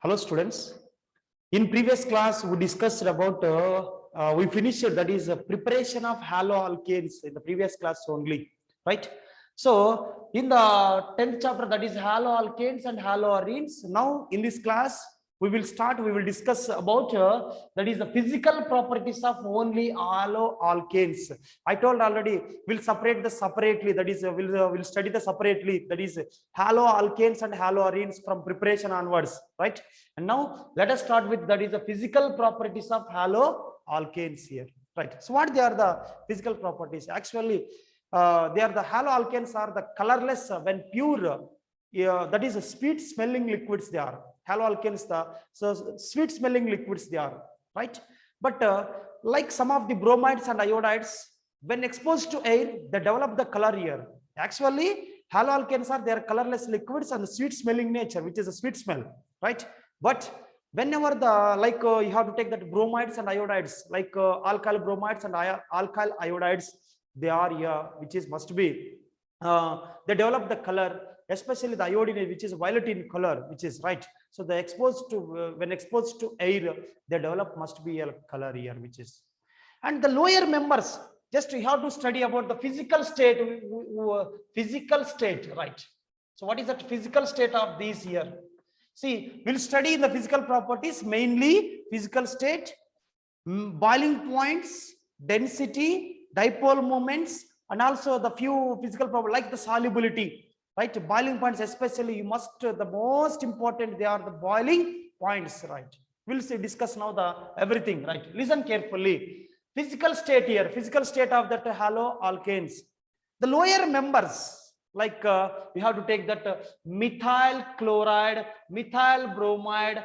Hello students. In previous class we discussed about we finished that is preparation of haloalkanes in the previous class only, right? So in the 10th chapter, that is haloalkanes and haloarenes. Now in this class we will discuss about that is the physical properties of only haloalkanes. I told already we'll separate the separately, that is we'll study the separately, that is haloalkanes and haloarenes from preparation onwards, right? And now let us start with that is the physical properties of haloalkanes here, right? So what they are the physical properties? Actually, they are the haloalkanes are the colorless when pure. That is a sweet smelling liquids. They are haloalkanes. So sweet smelling liquids they are, right? But like some of the bromides and iodides, when exposed to air, they develop the color here. Actually, haloalkanes are their colorless liquids and sweet smelling nature, which is a sweet smell, right? But whenever the you have to take that bromides and iodides, like alkyl bromides and alkyl iodides, they are here, which is must be they develop the color, especially the iodine, which is violet in color, which is right. So they exposed to when exposed to air, they develop must be a color here, which is. And the lower members, just we have to study about the physical state, right? So what is that physical state of these here? See, we'll study the physical properties, mainly physical state, boiling points, density, dipole moments, and also the few physical properties like the solubility, right? Boiling points, especially you must, the most important, they are the boiling points, right? We'll see, discuss now the everything, right? Listen carefully. Physical state here, physical state of that haloalkanes. The lower members, like we have to take that methyl chloride, methyl bromide,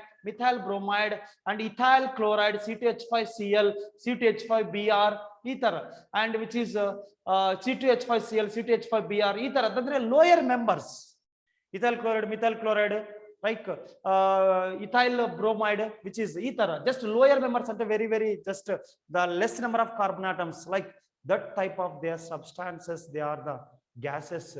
and ethyl chloride, C2H5Cl, C2H5Br, ether, and which is C2H5Cl, C2H5Br, ether. That lower members, ethyl chloride, methyl chloride, like ethyl bromide, which is ether. Just lower members are very just the less number of carbon atoms, like that type of their substances, they are the gases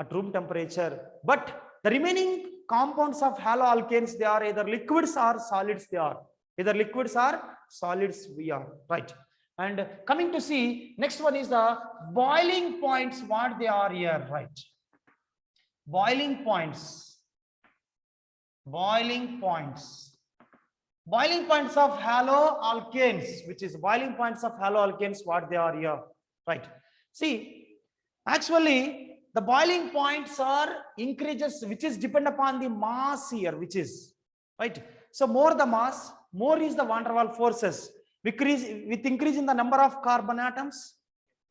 at room temperature. But the remaining compounds of haloalkanes, they are either liquids or solids. They are either liquids or solids. We are right. And coming to see, next one is the boiling points. What they are here, right? Boiling points. Boiling points. Boiling points of haloalkanes, which is boiling points of haloalkanes. What they are here, right? See, actually, the boiling points are increases, which is depend upon the mass here, which is right. So more the mass, more is the van der Waals forces. With increase in the number of carbon atoms,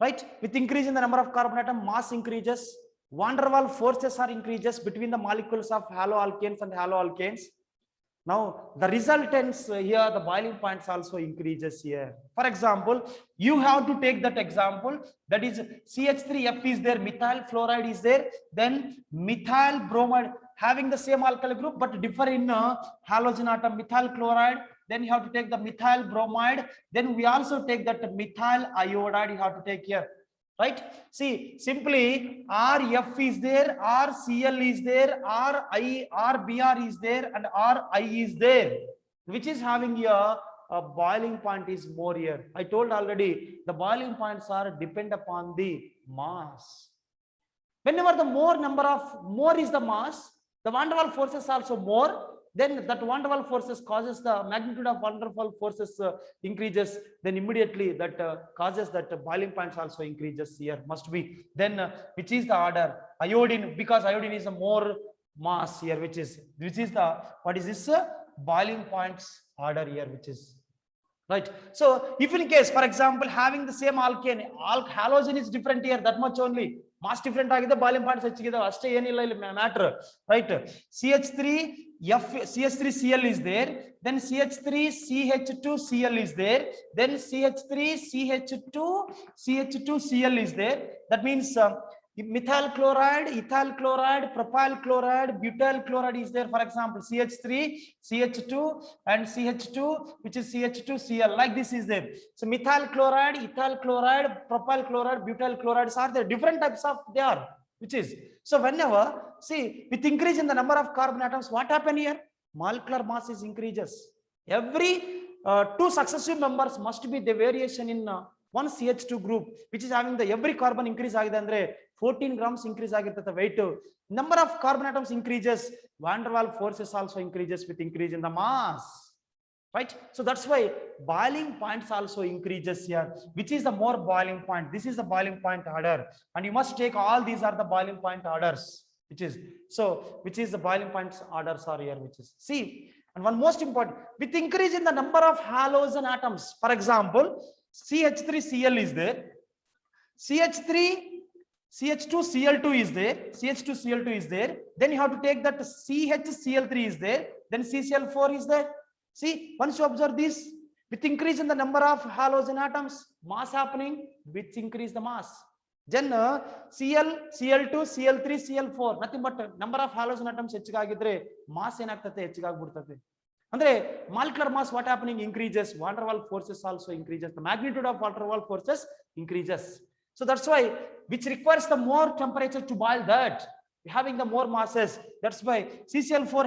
right? With increase in the number of carbon atom, mass increases. Van der Waals forces are increases between the molecules of haloalkanes and haloalkanes. Now the resultants here, the boiling points also increases here. For example, you have to take that example, that is CH3F is there, methyl fluoride is there, then methyl bromide having the same alkyl group but differ in halogen atom, methyl chloride. Then you have to take the methyl bromide. Then we also take that methyl iodide. You have to take here, right? See, simply RF is there, RCl is there, RBr is there, and Ri is there, which is having a boiling point is more here. I told already the boiling points are depend upon the mass. Whenever the more is the mass, the van der Waals forces also more. Then that van der Waals forces causes the magnitude of van der Waals forces increases. Then immediately that causes that boiling points also increases here. Must be then which is the order? Iodine, because iodine is a more mass here, which is the what is this boiling points order here, which is right. So if in case, for example, having the same alkane, halogen is different here, that much only. Mass different agide, boiling points hechigide, ashte ಏನಿಲ್ಲ matter, right? CH3Cl is there, then CH3CH2Cl is there, then CH3CH2Cl is there. That means methyl chloride, ethyl chloride, propyl chloride, butyl chloride is there. For example, CH3, CH2, and CH2, which is CH2Cl, like this is there. So methyl chloride, ethyl chloride, propyl chloride, butyl chlorides are there. Different types of they are, which is. So whenever, see, with increase in the number of carbon atoms, what happen here? molecular mass is increases. Every two successive members must be the variation in one CH2 group, which is having the every carbon increase agide andre 14 grams increase agirtade weight. Number of carbon atoms increases, van der Waals forces also increases with increase in the mass, right? So that's why boiling points also increases here. Which is the more boiling point? This is the boiling point order, and you must take all these are the boiling point orders, which is which is the boiling points orders are here, which is C. And one most important, with increase in the number of halogen atoms, for example, CH3Cl is there, CH2Cl2 is there, CH2Cl2 is there, then you have to take that CHCl3 is there, then CCl4 is there. See, once you observe this, with increase in the number of halogen atoms, mass happening, with increase the mass. Then Cl, Cl2, Cl3, Cl4, nothing but number of halogen atoms ಹೆಚ್ಚಿಗಾಗಿದ್ರೆ mass ಏನಾಗ್ತದೆ ಹೆಚ್ಚಿಗಾಗ್ಬಿಡ್ತದೆ. ಅಂದ್ರೆ molecular mass what happening increases, van der Waals forces also increases, the magnitude of van der Waals forces increases. So that's why which requires the more temperature to boil that, having the more masses. That's why CCl4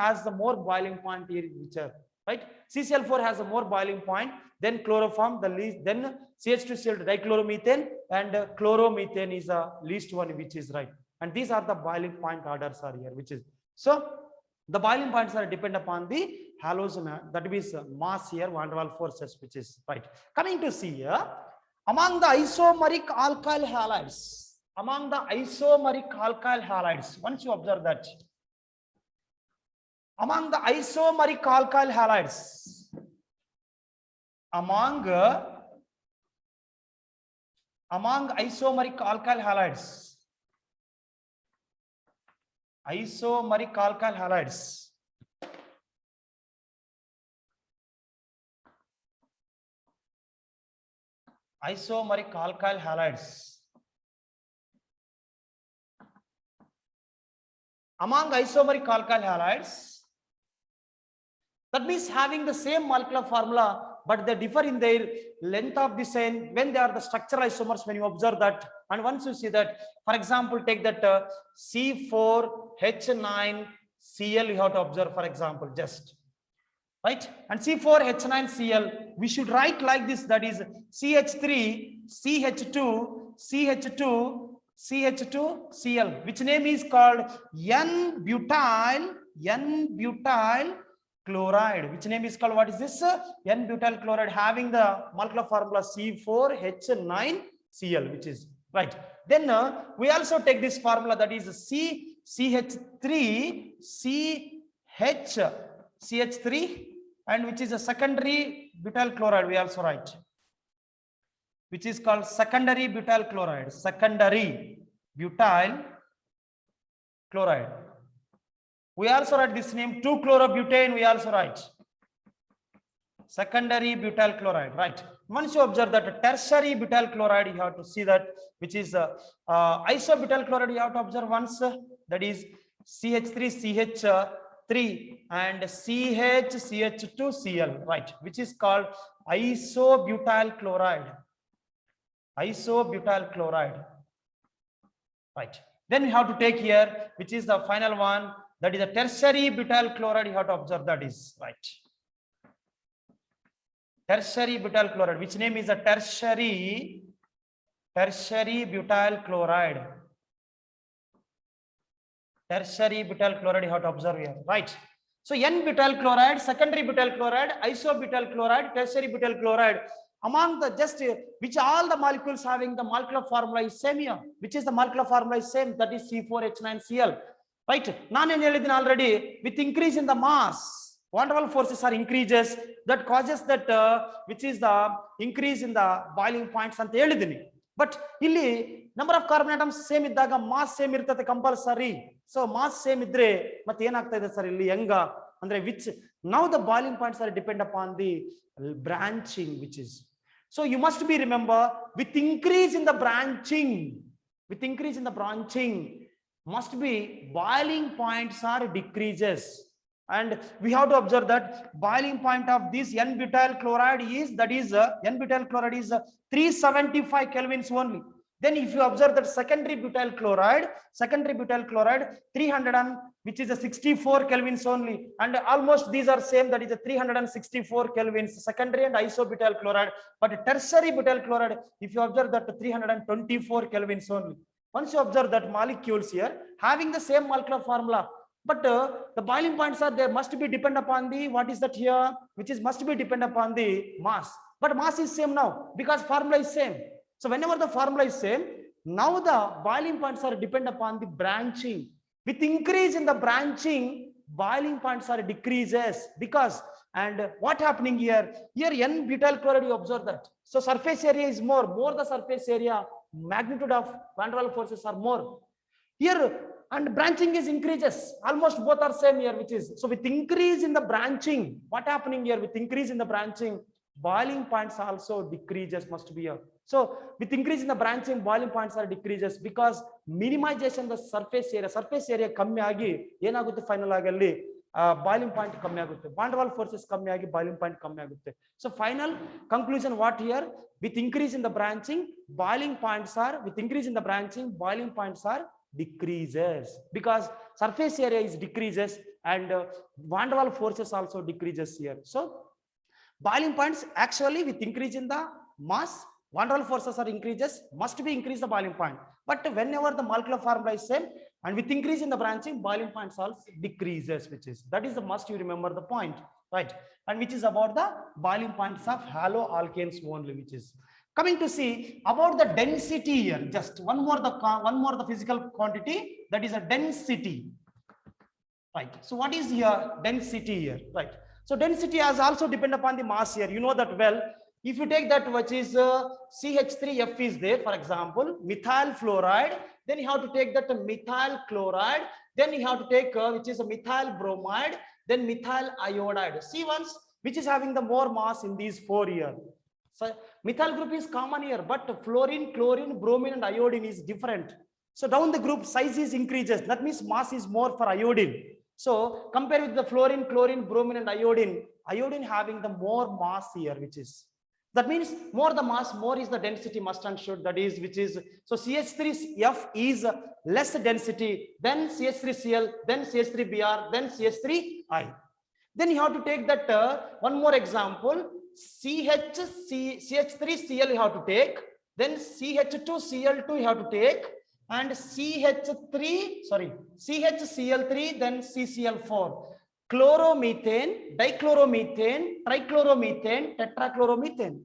has the more boiling point here, which are right. CCl4 has a more boiling point, then chloroform the least, then CH2Cl dichloromethane, and chloromethane is the least one, which is right. And these are the boiling point orders are here, which is so the boiling points are depend upon the halogen, that means mass here, van der Waals forces, which is right. Coming to see here, among the isomeric alkyl halides, among the isomeric alkyl halides, once you observe that, among the isomeric alkyl halides, among isomeric alkyl halides, isomeric alkyl halides, isomeric alkyl halides, among isomeric alkyl halides, that means having the same molecular formula, but they differ in their length of the chain when they are the structural isomers, when you observe that. And once you see that, for example, take that C4H9Cl, you have to observe, for example, just right. And C4H9Cl, we should write like this, that is CH3CH2CH2CH2Cl, which name is called N-butyl chloride, which name is called, what is this? N-butyl chloride, having the molecular formula C4H9Cl, which is right. Then we also take this formula, that is CH3 and which is a secondary butyl chloride, we also write, which is called secondary butyl chloride, secondary butyl chloride. We also write this name 2-chlorobutane, we also write secondary butyl chloride, right? Once you observe that tertiary butyl chloride, you have to see that, which is isobutyl chloride, you have to observe once, that is CH3CH3 and CHCH2Cl, right, which is called isobutyl chloride, right. Then you have to take here, which is the final one, that is a tertiary butyl chloride, you have to observe, that is right, tertiary butyl chloride, which name is a tertiary butyl chloride, tertiary butyl chloride, you have to observe here, right. So N-butyl chloride, secondary butyl chloride, isobutyl chloride, tertiary butyl chloride, among the just which all the molecules having the molecular formula is same here, which is the molecular formula is same, that is C4H9Cl, right. Already with increase in the mass, van der Waals forces are increases, that causes that which is the increase in the boiling points anta helidini. But illi number of carbon atoms same iddaga mass same irtate compulsory. So mass same idre matte ಏನು ಆಗ್ತಾ ಇದೆ sir ಇಲ್ಲಿ ಹೆಂಗ ಅಂದ್ರೆ which now the boiling points are depend upon the branching, which is, so you must be remember, with increase in the branching, must be boiling points are decreases. And we have to observe that boiling point of this N-butyl chloride is, that is N-butyl chloride is 375 kelvins only. Then if you observe that secondary butyl chloride 300 which is a 64 kelvins only, and almost these are same, that is a 364 kelvins secondary and isobutyl chloride. But tertiary butyl chloride, if you observe that 324 kelvins only. Once you observe that molecules here having the same molecular formula, but the boiling points are there must be depend upon the, what is that here, which is must be depend upon the mass. But mass is same now because formula is same. So whenever the formula is same, now the boiling points are depend upon the branching. With increase in the branching, boiling points are decreases, because, and what happening here, N butyl chloride, you observe that. So surface area is more the surface area, magnitude of van der Waals forces are more. Here, and branching is increases, almost both are same here, which is, so with increase in the branching, what happening here, with increase in the branching, boiling points also decreases must be here. So with increase in the branching, boiling points are decreases, because minimization the surface area ಕಮ್ಮಿ ಆಗಿ ಏನಾಗುತ್ತೆ final ಆಗಿ boiling point ಕಮ್ಮಿ ಆಗುತ್ತೆ, van der Waals forces ಕಮ್ಮಿ ಆಗಿ boiling point ಕಮ್ಮಿ ಆಗುತ್ತೆ. So final conclusion what here, with increase in the branching, boiling points are, with increase in the branching, boiling points are decreases, because surface area is decreases and van der Waals forces also decreases here. So boiling points actually with increase in the mass, van der Waals forces are increases, must be increase the boiling point. But whenever the molecular formula is same and with increase in the branching, boiling points also decreases, which is, that is the must you remember the point, right? And which is about the boiling points of haloalkanes only, which is coming to see about the density here. Just one more the physical quantity, that is a density, right? So what is here density here, right? So density has also depend upon the mass here, you know that well. If you take that which is CH3F is there, for example, methyl fluoride, then you have to take that methyl chloride, then you have to take which is a methyl bromide, then methyl iodide. See once which is having the more mass in these four here. So methyl group is common here, but fluorine, chlorine, bromine and iodine is different. So down the group size is increases, that means mass is more for iodine. So compare with the fluorine, chlorine, bromine and iodine having the more mass here, which is, that means more the mass, more is the density must and should, that is, which is, so CH3F is less density than CH3Cl, then CH3Br, then CH3I. Then you have to take that one more example, CH3Cl you have to take, then CH2Cl2 you have to take, and CHCl3, then CCl4. Chloromethane, dichloromethane, trichloromethane, tetrachloromethane.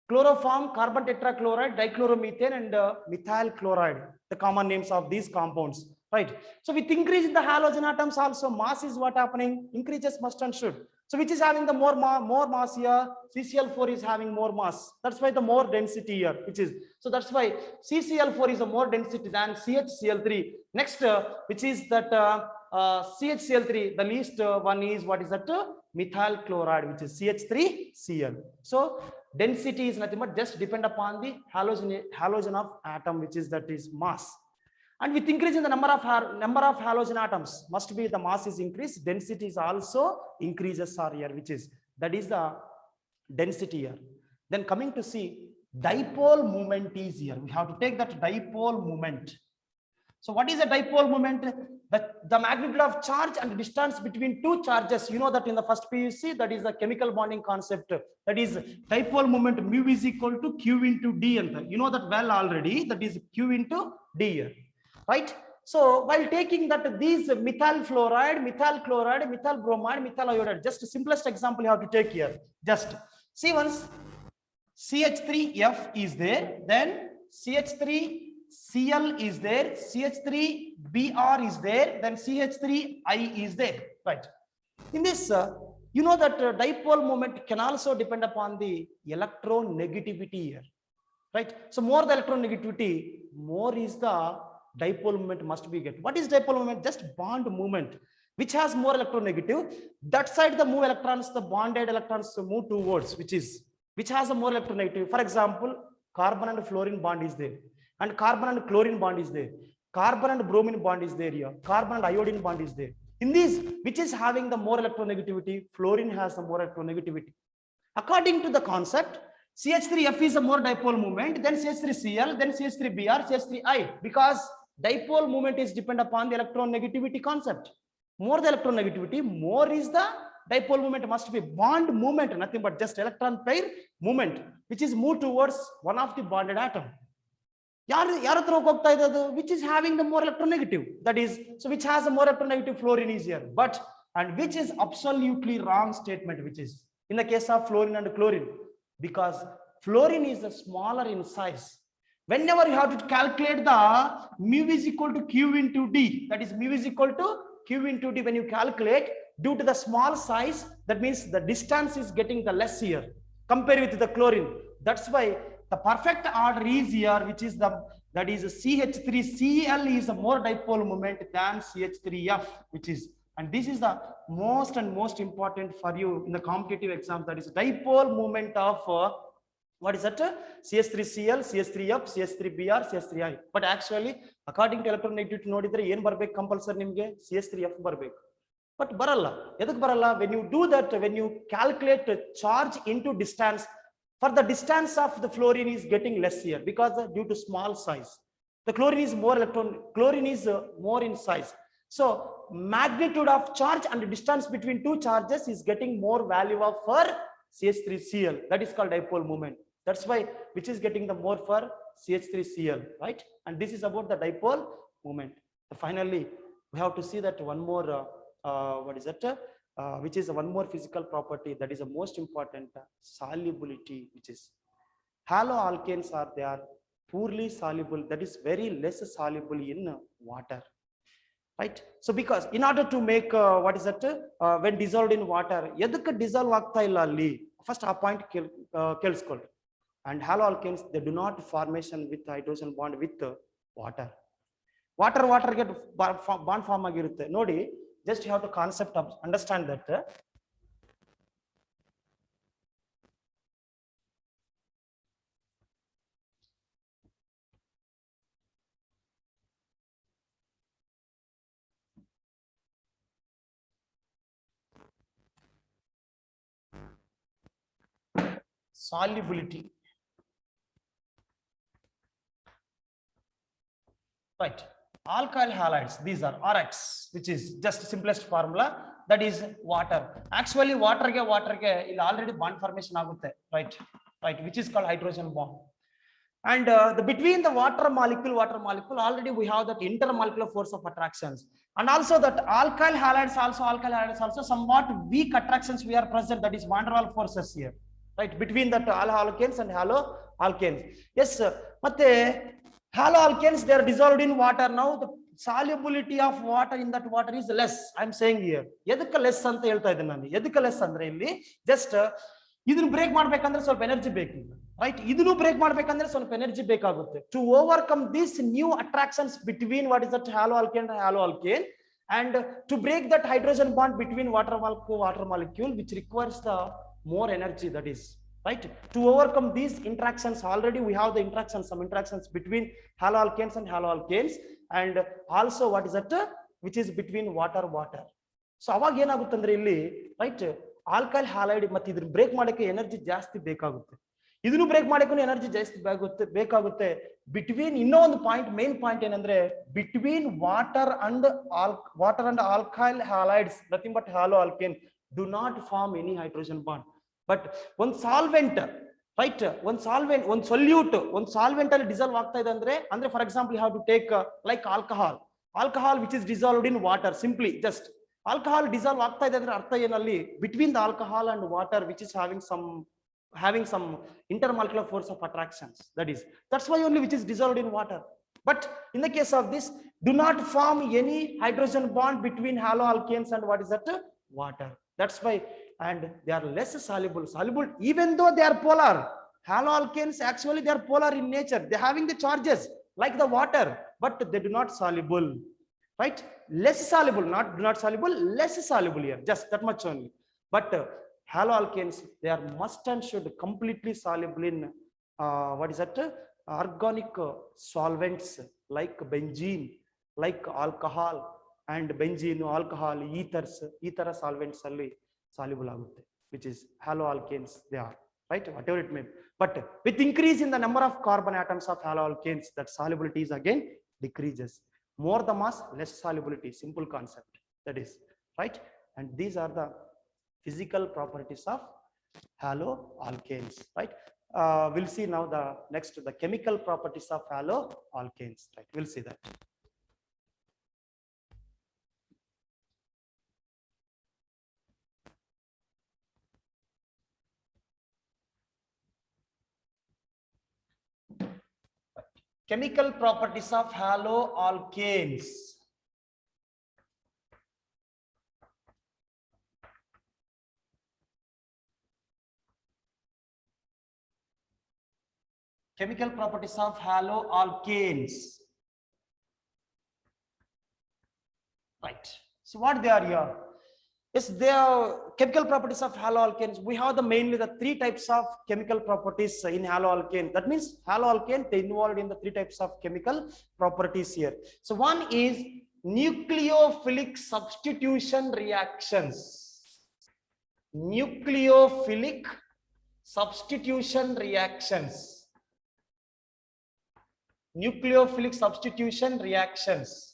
Chloroform, carbon tetrachloride, dichloromethane and methyl chloride, the common names of these compounds, right? So with increase in the halogen atoms also, mass is what happening, increases must and should. So which is having the more mass here, CCl4 is having more mass, that's why the more density here, which is, so that's why CCl4 is a more density than CHCl3. Next which is that CHCl3, the least one is, what is that, methyl chloride, which is CH3Cl. So density is nothing but just depend upon the halogen of atom, which is, that is mass. And with increase in the number of halogen atoms, must be the mass is increased, density is also increases are here, which is, that is the density here. Then coming to see dipole moment is here, we have to take that dipole moment. So what is a dipole moment? The magnitude of charge and distance between two charges, you know that in the first PUC, that is the chemical bonding concept, that is dipole moment mu is equal to Q into D, and you know that well already, that is Q into D here, right? So while taking that these methyl fluoride, methyl chloride, methyl bromide, methyl iodide, just simplest example you have to take here. Just see once CH3F is there, then CH3Cl is there, CH3Br is there, then CH3I is there, right? In this, you know that dipole moment can also depend upon the electronegativity here, right? So more the electronegativity, more is the dipole moment must be get. What is dipole moment? Just bond movement, which has more electronegative. That side the move electrons, the bonded electrons move towards, which has a more electronegative. For example, carbon and fluorine bond is there, and carbon and chlorine bond is there, carbon and bromine bond is there here, carbon and iodine bond is there. In this, which is having the more electronegativity? Fluorine has the more electronegativity. According to the concept, CH3F is a more dipole moment, then CH3Cl, then CH3Br, CH3I, because dipole moment is depend upon the electronegativity concept. more the electronegativity, more is the dipole moment. Must be bond movement, nothing but just electron pair movement, which is moved towards one of the bonded atom. Which is having the more electronegative, that is, so which has a more electronegative, fluorine is here, but and which is absolutely wrong statement, which is in the case of fluorine and chlorine, because fluorine is smaller in size. Whenever you have to calculate the mu is equal to q into d, that is mu is equal to q into d, when you calculate, due to the small size, that means the distance is getting the less here compared with the chlorine. That's why the perfect order is here, which is that is CH3Cl is a more dipole moment than CH3F, which is, and this is the most important for you in the competitive exam, that is dipole moment of what is that? CH3Cl, CH3F, CH3Br, CH3I. But actually, according to electronegativity nodidre ಏನು ಬರಬೇಕು compulsory ನಿಮಗೆ CH3F ಬರಬೇಕು. But ಬರಲ್ಲ. ಎದಕ್ಕೆ ಬರಲ್ಲ? When you do that, when you calculate charge into distance, for the distance of the fluorine is getting less here because due to small size. The chlorine is more in size. So magnitude of charge and the distance between two charges is getting more value of for CH3Cl. That is called dipole moment. That's why which is getting the more for CH3Cl, right? And this is about the dipole moment. Finally, we have to see that one more, what is that? Which is one more physical property that is the most important, solubility, which is haloalkanes they are poorly soluble, that is very less soluble in water, right? So because in order to make what is that, when dissolved in water, edukku dissolve agta illa alli, first a point kelskolli. And haloalkanes, they do not formation with hydrogen bond with water. Water get bond form ಆಗಿರುತ್ತೆ ನೋಡಿ. Just you have to concept of understand that solubility, right? Alkyl halides, these are RX, which is just simplest formula, that is water. Actually water ge il already bond formation agutte, right? Which is called hydrogen bond. And the between the water molecule already we have that intermolecular force of attractions, and also that alkyl halides also somewhat weak attractions we are present, that is van der Waals forces here, right, between that alkanes and haloalkanes. Yes, matte haloalkanes, they are dissolved in water. Now the solubility of water in that water is less. I am saying here edukku less anta helta idene nanu. Edukku less andre illi just idunu break ಮಾಡಬೇಕಂದ್ರೆ ಸ್ವಲ್ಪ energy ಬೇಕು, right? ಇದನ್ನು break ಮಾಡಬೇಕಂದ್ರೆ ಸ್ವಲ್ಪ energy ಬೇಕಾಗುತ್ತೆ to overcome these new attractions between what is that haloalkane and haloalkane, and to break that hydrogen bond between water molecule, which requires the more energy, that is, right? To overcome these interactions, already we have the interactions, some interactions between haloalkanes and haloalkanes, and also what is that, which is between water. So ಅವಾಗ ಏನಾಗುತ್ತೆ ಅಂದ್ರೆ ಇಲ್ಲಿ, right, alkyl halide ಮತ್ತೆ ಇದನ್ನ break ಮಾಡಕ್ಕೆ energy ಜಾಸ್ತಿ ಬೇಕಾಗುತ್ತೆ, ಇದನ್ನು ಬ್ರೇಕ್ ಮಾಡಕ್ಕೂ ಎನರ್ಜಿ ಜಾಸ್ತಿ ಬೇಕಾಗುತ್ತೆ. ಬಿಟ್ವೀನ್ ಇನ್ನೂ ಒಂದು ಪಾಯಿಂಟ್, ಮೇನ್ ಪಾಯಿಂಟ್ ಏನಂದ್ರೆ between water and alkyl halides, nothing but haloalkane do not form any hydrogen bond. But one solvent, right, one solute ಅಲ್ಲಿ dissolve ಆಗ್ತಾ ಇದೆ ಅಂದ್ರೆ for example you have to take like alcohol which is dissolved in water. Simply just alcohol dissolve ಆಗ್ತಾ ಇದೆ ಅಂದ್ರೆ ಅರ್ಥ ಏನಲ್ಲಿ, between the alcohol and water which is having some intermolecular force of attractions, that's why only which is dissolved in water. But in the case of this, do not form any hydrogen bond between haloalkanes and what is that, water. That's why, and they are less soluble even though they are polar. Haloalkanes actually they are polar in nature, they having the charges like the water, but they do not soluble, right? Less soluble, not soluble, less soluble here, just that much only. But haloalkanes, they are must and should completely soluble in what is that, organic solvents like benzene, like alcohol and benzene, alcohol, ethers, solvents alli soluble agutte, which is haloalkanes they are, right, whatever it may be. But with increase in the number of carbon atoms of haloalkanes, that solubility is again decreases. More the mass, less solubility, simple concept. That is right. And these are the physical properties of haloalkanes, right? We'll see now the chemical properties of haloalkanes, right? We'll see that. Chemical properties of haloalkanes. Chemical properties of haloalkanes. Right. So what they are here? Yes, they are chemical properties of haloalkanes. We have mainly the three types of chemical properties in haloalkane. That means haloalkane, they involved in the three types of chemical properties here. So one is nucleophilic substitution reactions. Nucleophilic substitution reactions. Nucleophilic substitution reactions.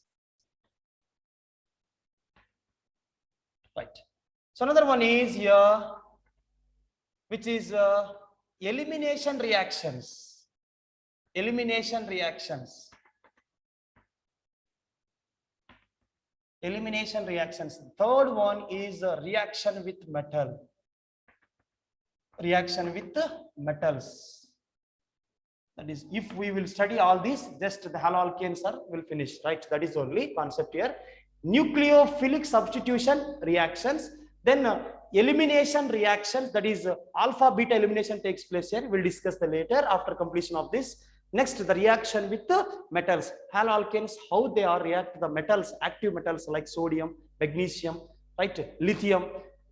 Right. So another one is here, which is elimination reactions. Elimination reactions. Elimination reactions. Third one is reaction with metal. Reaction with metals. That is, if we will study all these, just the haloalkanes will finish, right? That is only concept here. Nucleophilic substitution reactions, then elimination reactions, that is alpha beta elimination takes place here. We'll discuss the later after completion of this. Next, the reaction with the metals. Haloalkanes, how they are react to the metals, active metals like sodium, magnesium, right, lithium,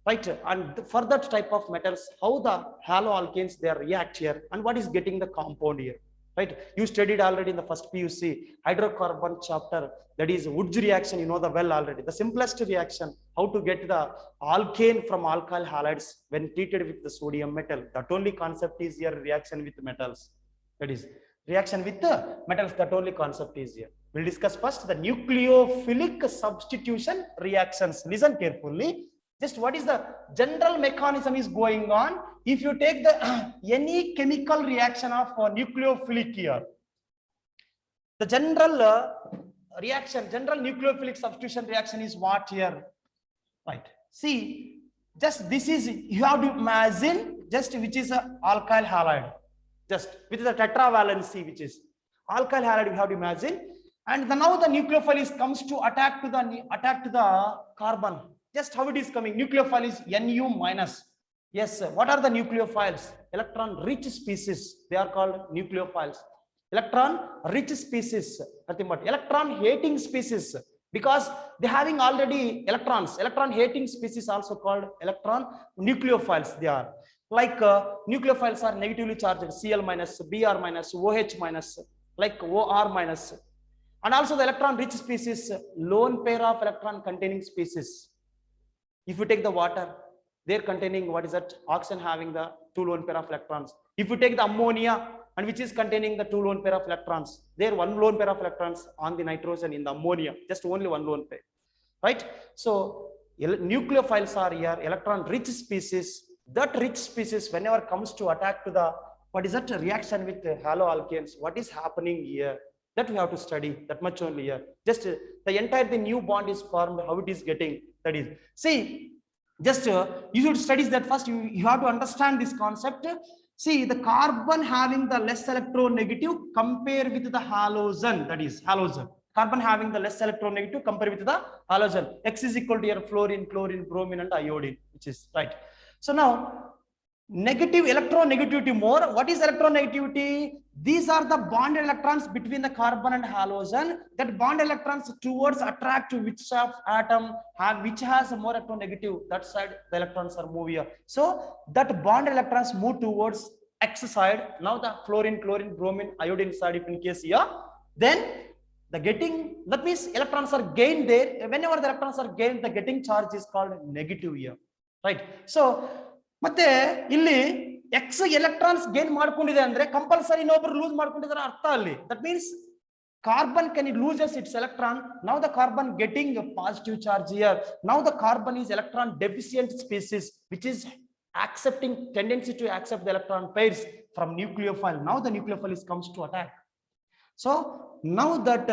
right, and for that type of metals, how the haloalkanes they react here, and what is getting the compound here. Right, you studied already in the first PUC hydrocarbon chapter, that is Woods reaction, you know the well already. The simplest reaction, how to get the alkane from alkyl halides when treated with the sodium metal. That only concept is here, reaction with metals. That is reaction with the metals, that only concept is here. We'll discuss first the nucleophilic substitution reactions. Listen carefully. Just what is the general mechanism is going on. If you take the any chemical reaction of nucleophilic here, the general reaction, general nucleophilic substitution reaction is what here, right? See, just this is, you have to imagine just which is a alkyl halide, just with the tetravalency, which is alkyl halide, you have to imagine, and now the nucleophile comes to attack to the carbon. Just how it is coming, nucleophile is Nu minus. Yes, what are the nucleophiles? Electron rich species, they are called nucleophiles. Electron rich species, nothing but electron hating species, because they having already electrons. Electron hating species also called electron nucleophiles. They are like nucleophiles are negatively charged, Cl minus, Br minus, OH minus, like OR minus, and also the electron rich species, lone pair of electron containing species. If you take the water, they're containing, what is that? Oxygen having the 2 lone pair of electrons. If you take the ammonia, and which is containing the 2 lone pair of electrons, there 1 lone pair of electrons on the nitrogen in the ammonia, just only 1 lone pair, right? So nucleophiles are here, electron rich species. That rich species, whenever comes to attack to the, what is that, reaction with haloalkanes, what is happening here? That we have to study, that much only here. Just the new bond is formed, how it is getting, that is. See, just you should study that first. You have to understand this concept. See, the carbon having the less electronegative compare with the halogen, that is halogen. Carbon having the less electronegative compare with the halogen. X is equal to your fluorine, chlorine, bromine, and iodine, which is right. So now, negative electronegativity more. What is electronegativity? These are the bonded electrons between the carbon and halogen. That bond electrons towards attract to which of atom which has more electronegative, that side the electrons are move here. So that bond electrons move towards X side. Now the fluorine, chlorine, bromine, iodine side, if in case here, then the getting, that means electrons are gained there. Whenever the electrons are gained, the getting charge is called negative here, right? So ಮತ್ತೆ ಇಲ್ಲಿ X electrons gain ಮಾಡ್ಕೊಂಡಿದೆ ಅಂದ್ರೆ compulsory ಇನ್ನೊಬ್ರು loose ಮಾಡ್ಕೊಂಡಿದ್ದಾರೆ ಅರ್ಥ ಅಲ್ಲಿ. That means carbon can it loses its electron. Now the carbon getting a positive charge here. Now the carbon is electron deficient species, which is accepting tendency to accept the electron pairs from nucleophile. Now the nucleophile comes to attack. So now that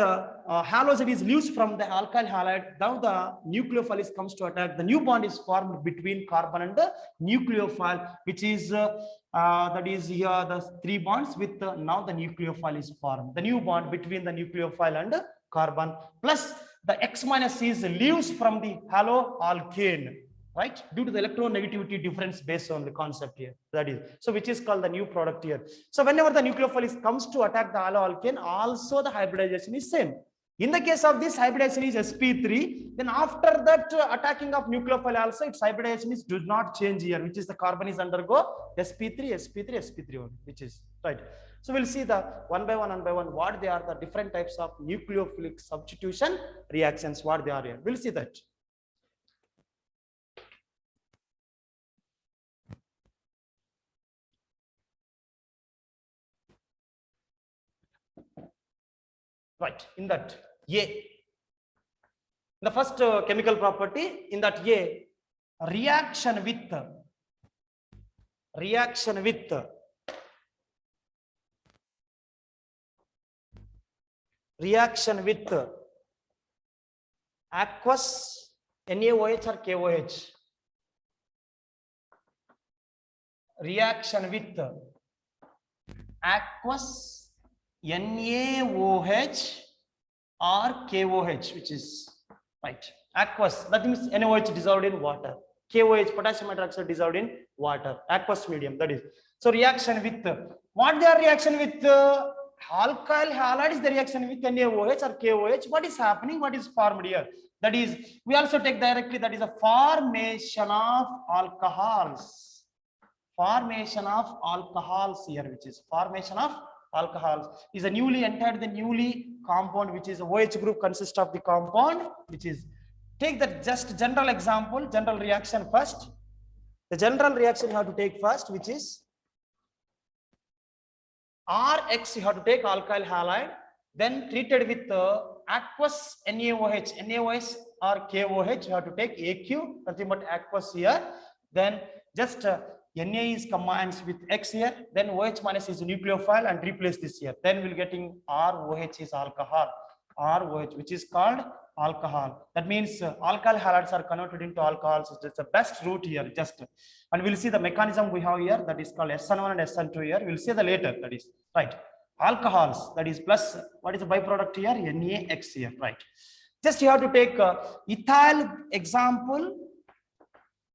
haloside is loose from the alkyl halide, now the nucleophile comes to attack. The new bond is formed between carbon and the nucleophile, which is that is here the 3 bonds with now the nucleophile is formed. The new bond between the nucleophile and carbon plus the X minus is leaves from the haloalkane, right? Due to the electronegativity difference based on the concept here. That is, so which is called the new product here. So whenever the nucleophile comes to attack the haloalkane, also the hybridization is same. In the case of this, hybridization is sp3. Then after that attacking of nucleophile also, its hybridization is does not change here, which is the carbon is undergo sp3, sp3, sp3 only, which is right. So we'll see the one by one what they are, the different types of nucleophilic substitution reactions, what they are here. We'll see that. Right, in that A, the first chemical property in that A, reaction with aqueous NaOH or KOH, reaction with aqueous NaOH or KOH, which is right. Aqueous, that means NaOH dissolved in water. KOH, potassium hydroxide dissolved in water. Aqueous medium, that is. So reaction with what they are reaction with alkyl halide is the reaction with NaOH or KOH. What is happening? What is formed here? That is, we also take directly that is a formation of alcohols. Formation of alcohols here, which is formation of alcohols is a newly entered the newly compound, which is a OH group consists of the compound, which is take the just general example, general reaction first. The general reaction you have to take first, which is RX, you have to take alkyl halide, then treated with aqueous NaOH or KOH, you have to take AQ, nothing but aqueous here. Then just Na is combines with X here, then OH minus is nucleophile and replace this here. Then we'll getting ROH is alcohol, ROH, which is called alcohol. That means alkyl halides are converted into alcohols. It's the best route here, just. And we'll see the mechanism we have here, that is called SN1 and SN2 here. We'll see the later, that is right. Alcohols, that is plus, what is the byproduct here? NaX here, right. Just you have to take ethyl example.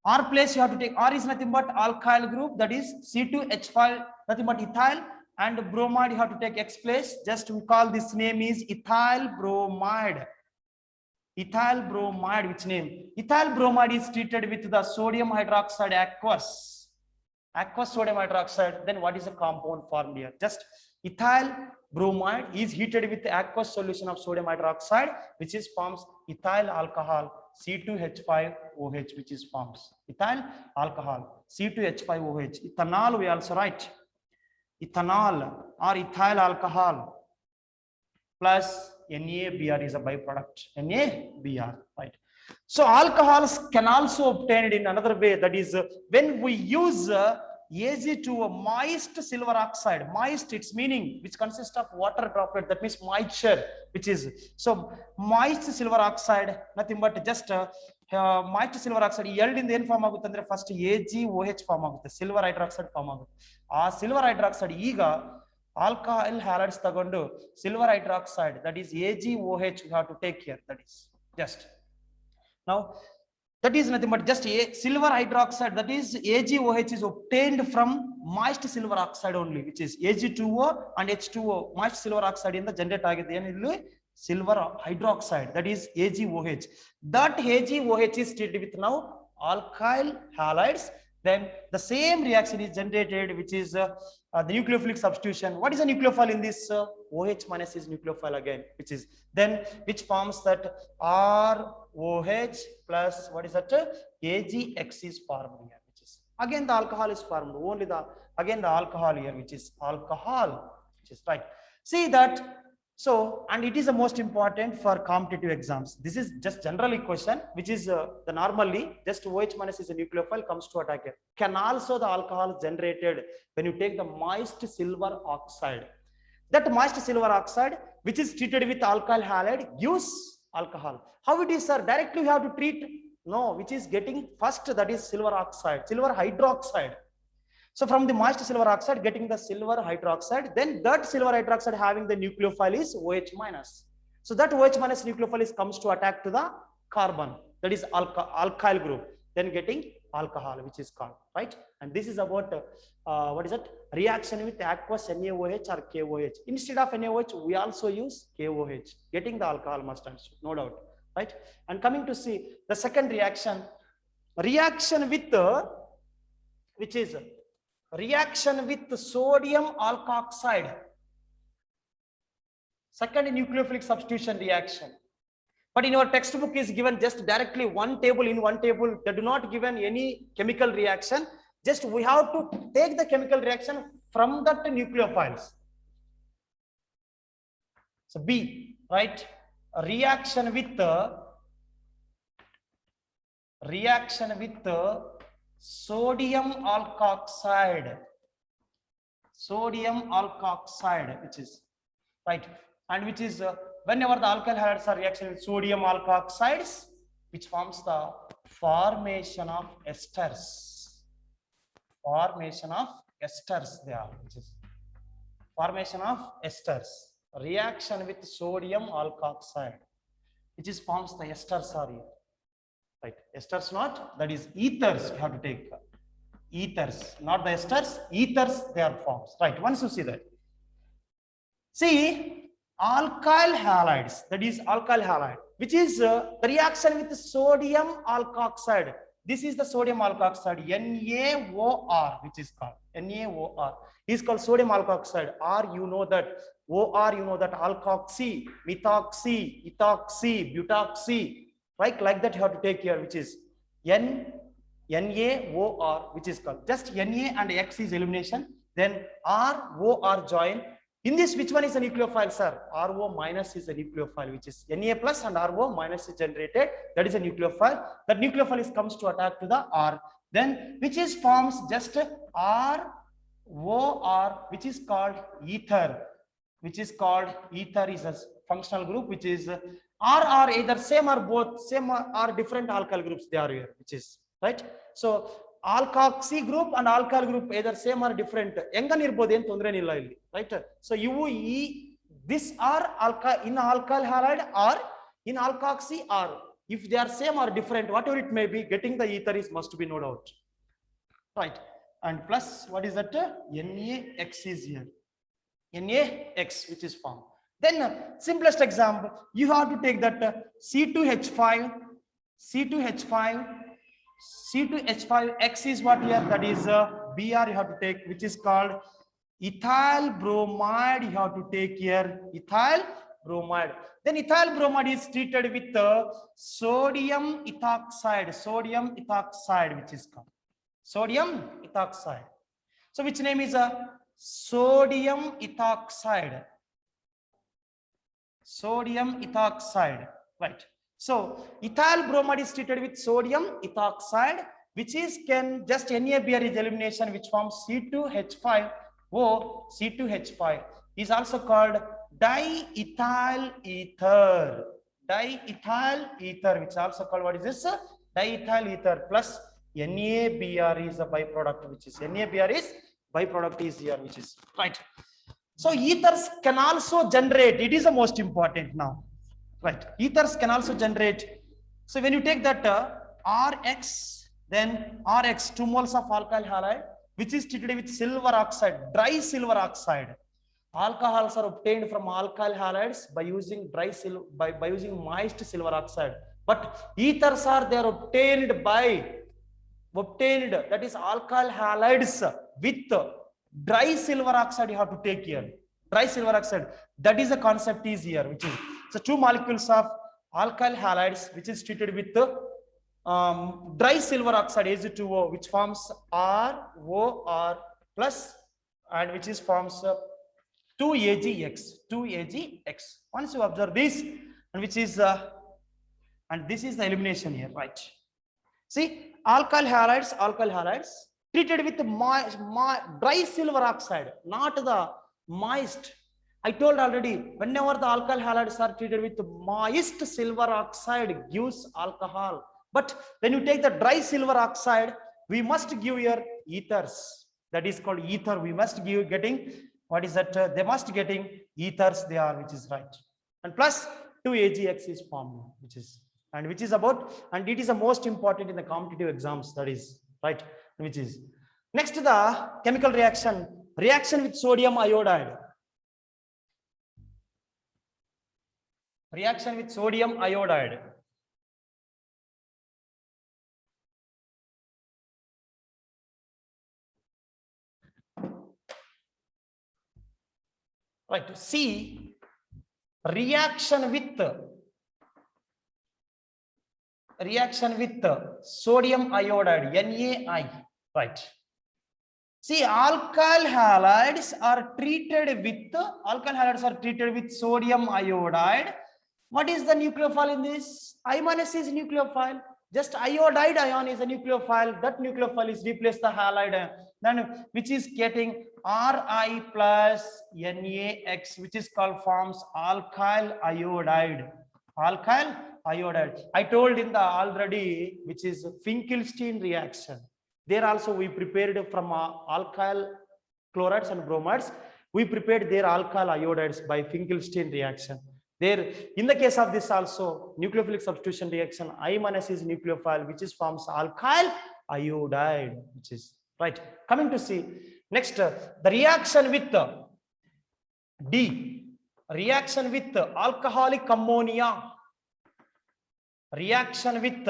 R place you have to take, R is nothing but alkyl group, that is C2H5, nothing but ethyl, and bromide you have to take X place. Just we call this name is ethyl bromide. Ethyl bromide, which name? Ethyl bromide is treated with the sodium hydroxide aqueous sodium hydroxide. Then what is the compound formed here? Just ethyl bromide is heated with the aqueous solution of sodium hydroxide, which is forms ethyl alcohol C2H5OH, which is forms ethyl alcohol C2H5OH. Ethanol we also write ethanol or ethyl alcohol plus NaBr is a byproduct, NaBr, right. So alcohols can also obtained in another way, that is when we use Ag to a moist silver oxide. Moist, its meaning, which consists of water droplet, that means moisture, which is, so moist silver oxide, nothing but just moist silver oxide, yield in the end form agutandre first AgOH form agutte, silver hydroxide form agutte. Silver hydroxide eega alcohol halides tagondu silver hydroxide, that is AgOH we have to take here, that is just. Now that is nothing but just a silver hydroxide, that is AgOH is obtained from moist silver oxide only, which is Ag2O and H2O. Moist silver oxide in the generate agide silver hydroxide, that is AgOH. That AgOH is treated with now alkyl halides. Then the same reaction is generated, which is the nucleophilic substitution. What is a nucleophile in this? OH minus is nucleophile again, which is then which forms that ROH plus what is that? AgX is formed here, which is again the alcohol is formed. Only the again the alcohol here, which is alcohol, which is right. See that So, and it is the most important for competitive exams. This is just generally question, which is the normally just OH minus is a nucleophile comes to attack it. Can also the alcohol generated when you take the moist silver oxide. That moist silver oxide, which is treated with alkyl halide, gives alcohol. How it is, sir? Directly you have to treat? No, which is getting first, that is silver oxide, silver hydroxide. So from the moist silver oxide getting the silver hydroxide, then that silver hydroxide having the nucleophile is OH minus. So that OH minus nucleophile is comes to attack to the carbon, that is alkyl group, then getting alcohol, which is called, right? And this is about what is it? Reaction with aqueous NaOH or KOH. Instead of NaOH, we also use KOH, getting the alcohol must answer, no doubt, right? And coming to see the second reaction, reaction with which is reaction with sodium alkoxide. Second nucleophilic substitution reaction. But in our textbook is given just directly one table, in one table they do not given any chemical reaction. Just we have to take the chemical reaction from that nucleophiles. So B, right? Reaction with sodium alkoxide, which is right, and which is whenever the alkyl halides are reaction with sodium alkoxides, which forms the formation of esters. Formation of esters there, which is formation of esters. Reaction with sodium alkoxide, which is forms the esters are here. Right, esters not, that is ethers, you have to take ethers, not the esters, ethers they are forms, right? Once you see that, see alkyl halides, that is alkyl halide, which is the reaction with sodium alkoxide. This is the sodium alkoxide, NaOR, which is called NaOR, is called sodium alkoxide. R, you know that. OR, you know that, alkoxy, methoxy, ethoxy, butoxy, right? Like that you have to take here, which is NaOR, which is called just Na and X is elimination, then ROR join. In this, which one is a nucleophile, sir? RO minus is a nucleophile, which is Na plus and RO minus is generated, that is a nucleophile. That nucleophile is comes to attack to the R, then which is forms just ROR, which is called ether, which is called ether is a functional group, which is R are either same or both, same or different alkyl groups they are here, which is right. So alkoxy group and alkyl group either same or different, engan irbode en tondre illa illi, right? So you this are in alkyl halide or in alkoxy, or if they are same or different, whatever it may be, getting the ether is must be no doubt, right? And plus what is that? NaX is here, NaX, which is formed. Then simplest example, you have to take that C2H5, X is what here, that is Br you have to take, which is called ethyl bromide, you have to take here ethyl bromide. Then ethyl bromide is treated with sodium ethoxide, which is called sodium ethoxide. So which name is sodium ethoxide, right? So ethyl bromide is treated with sodium ethoxide, which is can just NaBr is elimination, which forms C2H5O, C2H5 is also called diethyl ether, which also called, what is this? Diethyl ether plus NaBr is a byproduct, which is NaBr is byproduct is here, which is right. So ethers can also generate, it is the most important now, right? Ethers can also generate. So when you take that Rx, then Rx 2 moles of alkyl halide, which is treated with silver oxide, dry silver oxide. Alcohols are obtained from alkyl halides by using by using moist silver oxide, but ethers are they are obtained that is alkyl halides with dry silver oxide. You have to take here dry silver oxide, that is the concept is here, which is so 2 molecules of alkyl halides which is treated with dry silver oxide Ag2O, which forms ROR plus, and which is forms 2AgX. Once you observe this, and which is and this is the elimination here, right? See, alkyl halides treated with dry silver oxide, not the moist. I told already, whenever the alkyl halides are treated with moist silver oxide gives alcohol. But when you take the dry silver oxide, we must give here ethers. That is called ether. We must give getting, what is that? They must getting ethers they are, which is right. And plus 2AgX is formed, which is about, and it is the most important in the competitive exams, that is right, which is next to the chemical reaction with sodium iodide. Reaction with sodium iodide. Right, see, reaction with sodium iodide, NaI, right? See, alkyl halides are treated with sodium iodide. What is the nucleophile in this? I minus is nucleophile. Just iodide ion is a nucleophile. That nucleophile is replaced the halide, then which is getting Ri plus NaX, which is called forms alkyl iodide. Alkyl iodide. I told in the already, which is Finkelstein reaction. There also we prepared from alkyl chlorides and bromides. We prepared their alkyl iodides by Finkelstein reaction. There, in the case of this also, nucleophilic substitution reaction, I minus is nucleophile, which is forms alkyl iodide, which is right. Coming to see next, the reaction with D, reaction with alcoholic ammonia, reaction with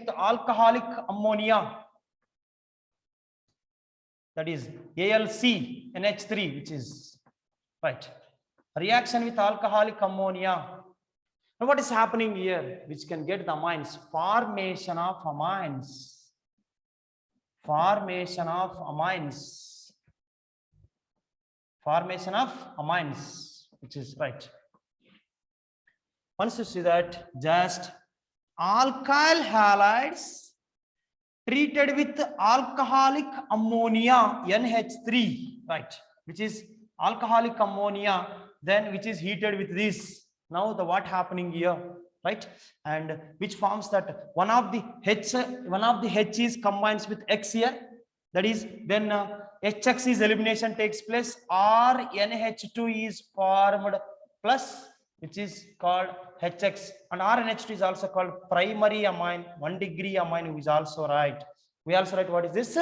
alcoholic ammonia, that is AlCNH3, which is right. Reaction with alcoholic ammonia. Now what is happening here, which can get the amines? Formation of amines, which is right. Once you see that, just alkyl halides treated with alcoholic ammonia, NH3, right, which is alcoholic ammonia, then which is heated with this. Now the what happening here, right, and which forms that one of the H is combines with X here, that is then HX is elimination takes place, RNH2 is formed plus, which is called HX, and RNH2 is also called primary amine, 1 degree amine is also right. We also write what is this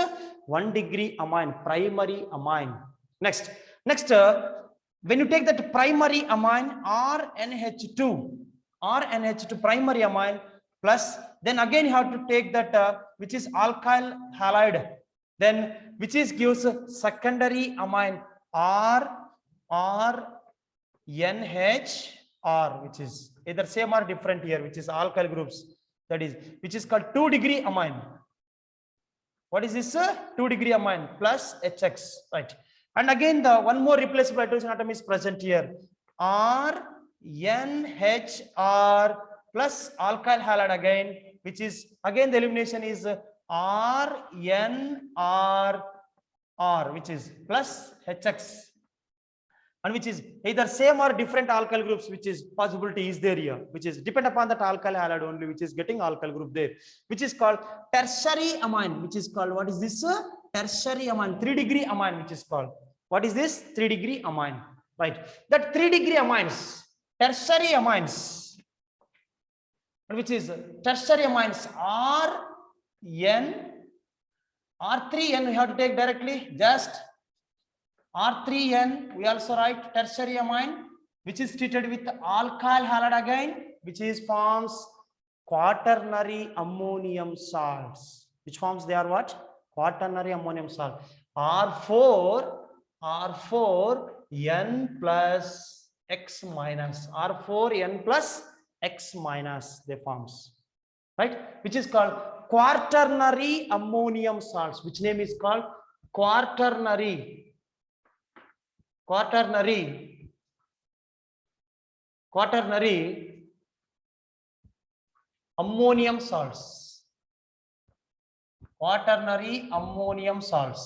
1 degree amine, primary amine. Next, when you take that primary amine RNH2 primary amine plus, then again you have to take that which is alkyl halide, then which is gives secondary amine RNHR, which is either same or different here, which is alkyl groups, that is which is called 2 degree amine. What is this 2 degree amine plus HX, right? And again the one more replaceable hydrogen atom is present here, RNHR plus alkyl halide again, which is again the elimination is RNRR, which is plus HX, and which is either same or different alkyl groups, which is possibility is there here, which is depend upon that alkyl halide only, which is getting alkyl group there, which is called tertiary amine, which is called what is this tertiary amine, 3 degree amine, which is called what is this 3 degree amine, right? That 3 degree amines, tertiary amines, which is tertiary amines R3N we have to take directly, just R3N we also write tertiary amine, which is treated with alkyl halide again, which is forms quaternary ammonium salts, which forms they are what? Quaternary ammonium salt, R4N plus X minus, R4N plus X minus they forms, right, which is called quaternary ammonium salts, which name is called quaternary quaternary ammonium salts. Quaternary ammonium salts.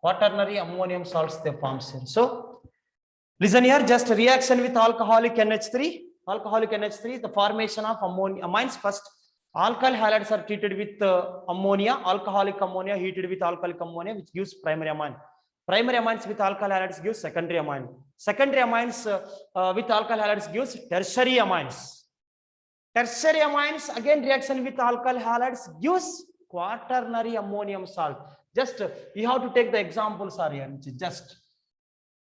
Quaternary ammonium salts they forms here. So listen here, just reaction with alcoholic NH3. Alcoholic NH3, the formation of amines. First, alkyl halides are treated with ammonia. Alcoholic ammonia heated with alcoholic ammonia, which gives primary amine. Primary amines with alkyl halides gives secondary amine. Secondary amines with alkyl halides gives tertiary amines. Tertiary amines again reaction with alkyl halides gives quaternary ammonium salt. Just you have to take the examples are here. Just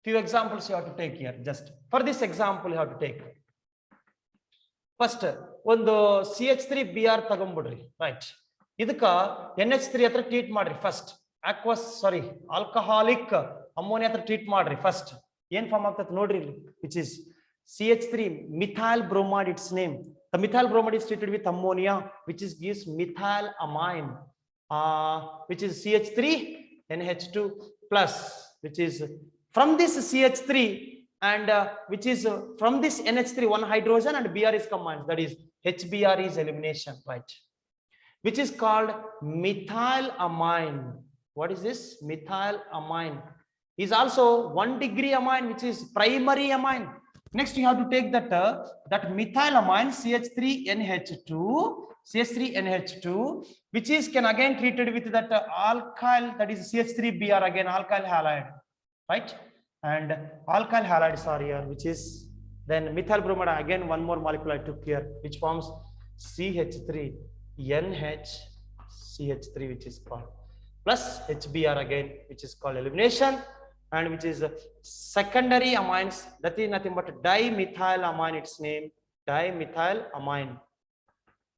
few examples you have to take here. Just for this example you have to take. First ಒಂದು CH3Br ತಗೊಂಡ್ಬಿಡ್ರಿ, right. ಇದಕ್ಕ NH3 ಹತ್ರ treat ಮಾಡ್ರಿ first. ಆಲ್ಕಹಾಲಿಕ್ ammonia ಹತ್ರ treat ಮಾಡ್ರಿ first. ಏನ್ form ಆಗ್ತದೆ ನೋಡ್ರಿ ಇಲ್ಲಿ, which is CH3 methyl bromide, its name. The methyl bromide is treated with ammonia, which is gives methyl amine, which is CH3NH2 plus, which is from this CH3 and which is from this NH3 one hydrogen and Br is combined, that is HBr is elimination, right, which is called methylamine. What is this? Methylamine is also 1 degree amine, which is primary amine. Next you have to take that that methylamine CH3NH2, which is can again treated with that alkyl, that is CH3Br, again alkyl halide, right, and alkyl halides are here, which is then methyl bromide, again one more molecule I took here, which forms CH3NHCH3, which is called plus HBr again, which is called elimination, and which is secondary amines, that is nothing but dimethylamine, its name dimethylamine.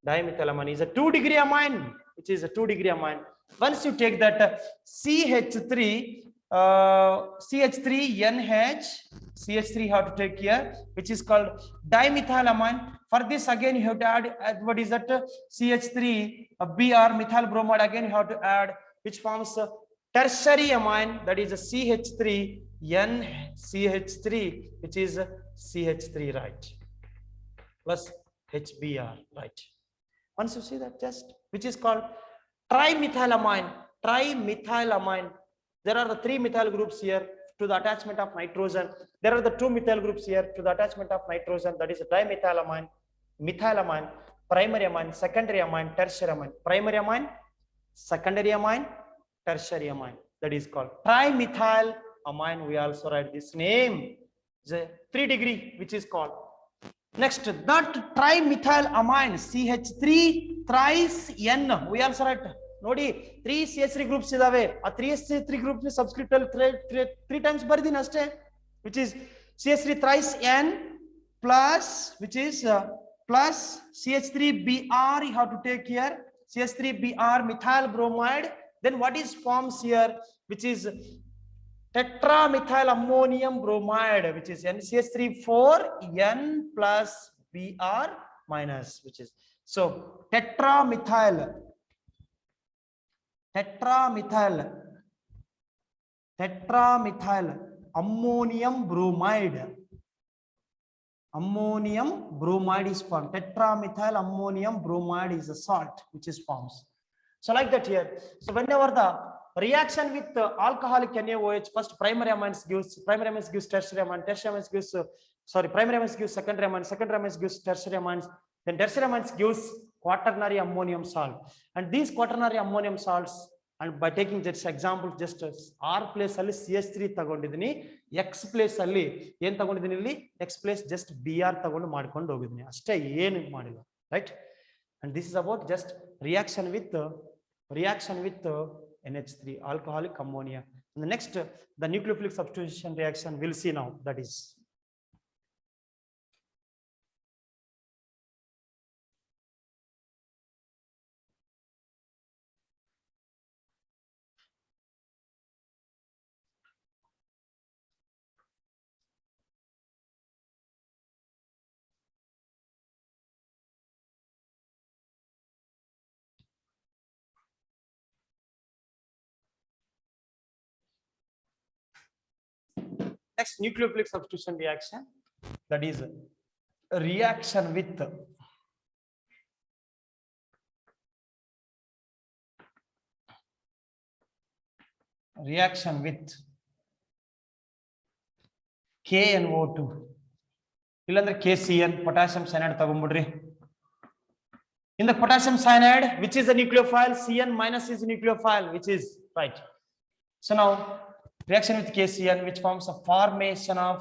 Dimethylamine is a 2 degree amine, which is a 2 degree amine. Once you take that CH3NH, CH3 you have to take here, which is called dimethylamine. For this again you have to add what is that CH3Br methyl bromide, again you have to add, which forms tertiary amine, that is a CH3NCH3, which is CH3, right, plus HBr, right. Once you see that, just which is called trimethylamine. There are the 3 methyl groups here to the attachment of nitrogen. There are the 2 methyl groups here to the attachment of nitrogen, that is dimethylamine, methylamine, primary amine, secondary amine, tertiary amine. Primary amine, secondary amine, tertiary amine, that is called trimethylamine. We also write this name, the 3 degree, which is called. Next, that trimethylamine CH3 thrice N, we also write. ನೋಡಿ 3 CH3 groups ಇದಾವೆ, ಆ 3 CH3 groups ನ subscript ಅಲ್ಲಿ 3 times ಬರ್ದಿನ ಅಷ್ಟೇ, which is CH3 thrice N plus, which is plus CH3Br you have to take here, CH3Br methyl bromide. Then what is forms here, which is tetramethyl ammonium bromide, which is NCH3 N plus Br minus, which is so tetramethyl ammonium bromide. Ammonium bromide is formed. Tetramethyl ammonium bromide is a salt which is forms. So like that here. So whenever the reaction with alcoholic NaOH, first primary amines gives tertiary amine, tertiary amines gives primary amines gives secondary amine, secondary amines gives tertiary amines, then tertiary amines gives quaternary ammonium salt. And these quaternary ammonium salts, and by taking this example, just R place ಅಲ್ಲಿ CH3 ತಗೊಂಡಿದ್ದೀನಿ, X place ಅಲ್ಲಿ ಏನು ತಗೊಂಡಿದ್ದೀನಿ, ಇಲ್ಲಿ X place just Br ತಗೊಂಡು ಮಾಡ್ಕೊಂಡು ಹೋಗಿದ್ದೀನಿ ಅಷ್ಟೇ, ಏನು ಮಾಡಿಲ್ಲ, right. And this is about just reaction with NH3, alcoholic ammonia. And the next, the nucleophilic substitution reaction we'll see now, that is Next, nucleophilic substitution reaction, that is a reaction with KNO2 illandre KCN potassium cyanide tagondbidri. In the potassium cyanide, which is a nucleophile, Cn minus is a nucleophile, which is right. So now reaction with KCN, which forms a formation of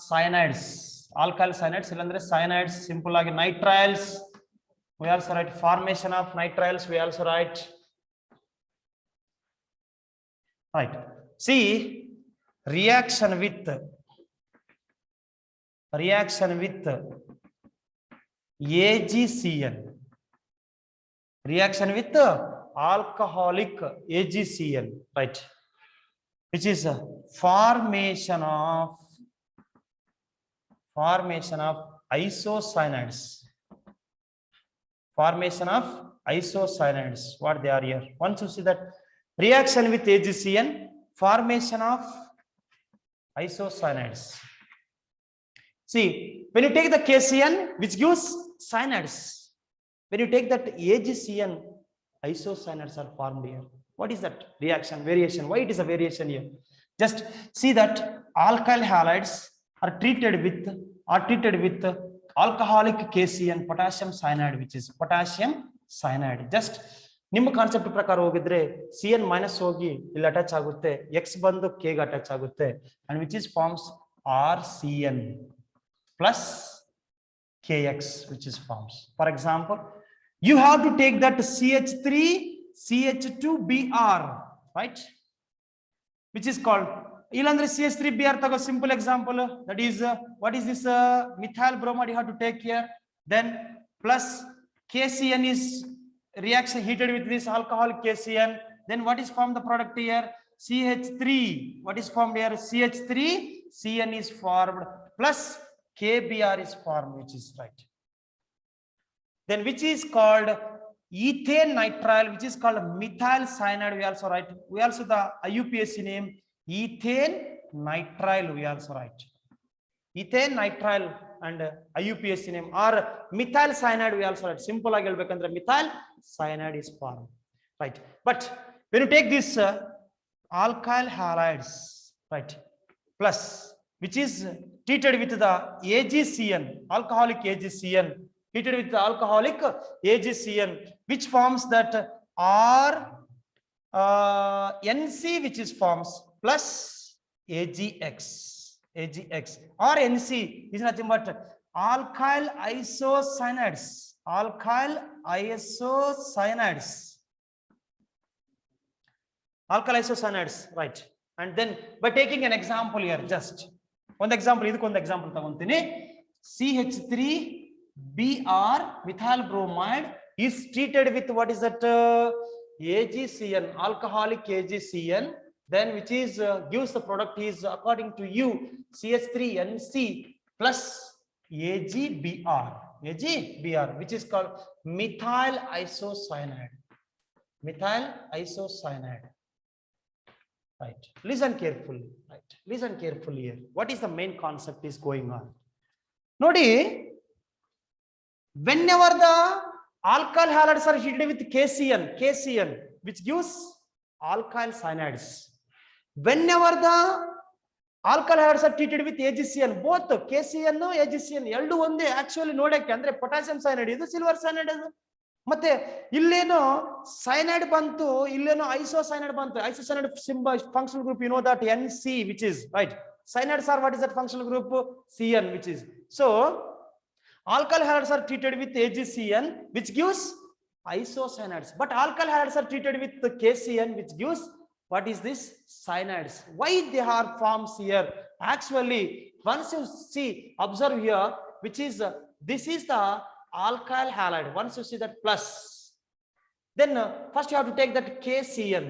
cyanides, alkyl cyanides illandre cyanides, simple agi nitriles. We also write formation of nitriles, we also write. Right. See, reaction with AgCN, reaction with alcoholic AgCN, right, which is a formation of isocyanides. What they are here, once you see that reaction with AgCN, formation of isocyanides. See, when you take the KCN, which gives cyanides, when you take that AgCN, isocyanides are formed here. What is that reaction? Variation. Why it is a variation here? Just see that alkyl halides are treated with alcoholic KCN, potassium cyanide, which is potassium cyanide. Just ನಿಮ್ಮ concept ಪ್ರಕಾರ ಹೋಗಿದ್ರೆ CN minus ಹೋಗಿ ಇಲ್ಲಿ attach ಆಗುತ್ತೆ, X ಬಂದು K ಗೆ attach ಆಗುತ್ತೆ, and which is forms RCN plus KX, which is forms. For example, you have to take that CH3CH2Br, right, which is called illandre CH3Br. tago simple example, that is what is this methyl bromide you have to take here, then plus KCN is reaction heated with this alcoholic KCN, then what is formed the product here? CH3. What is formed here? CH3 CN is formed plus KBr is formed, which is right. Then which is called ethane nitrile, which is called methyl cyanide. We also write, we also the IUPAC name ethane nitrile, we also write ethane nitrile, and IUPAC name or methyl cyanide, we also write. Simple agi helbekandre methyl cyanide is formed, right. But when you take this alkyl halides, right, plus which is treated with the AgCN, alcoholic AgCN, treated with the alcoholic AgCN, which forms that NC, which is forms plus AgX. Or NC is nothing but alkyl isocyanides, right. And then by taking an example here, just one example, idukku example tagontini, CH3Br methyl bromide is treated with what is that AgCN, alcoholic AgCN, then which is gives the product is according to you CH3NC plus AgBr, which is called methyl isocyanide, right. Listen carefully, right, listen carefully here. What is the main concept is going on? Nodi, whenever the alkyl halides are heated with KCN, which gives alkyl cyanides, whenever the alkyl halides are treated with AgCN, both KCN and AgCN ಎರಡು ಒಂದೇ actually ನೋಡಕ್ಕೆ, ಅಂದ್ರೆ potassium cyanide ಇದು silver cyanide ಅದು, ಮತ್ತೆ ಇಲ್ಲೇನೋ cyanide ಬಂತು, ಇಲ್ಲೇನೋ isocyanide ಬಂತು. Isocyanide symbol functional group, you know that NC, which is right. Cyanides are what is that functional group? CN, which is. So alkyl halides are treated with AgCN, which gives isocyanides, but alkyl halides are treated with the KCN, which gives what is this? Cyanides. Why they are forms here? Actually, once you see, observe here, which is this is the alkyl halide. Once you see that plus, then first you have to take that KCN,